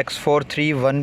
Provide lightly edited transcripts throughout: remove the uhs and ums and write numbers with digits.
X431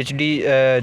HD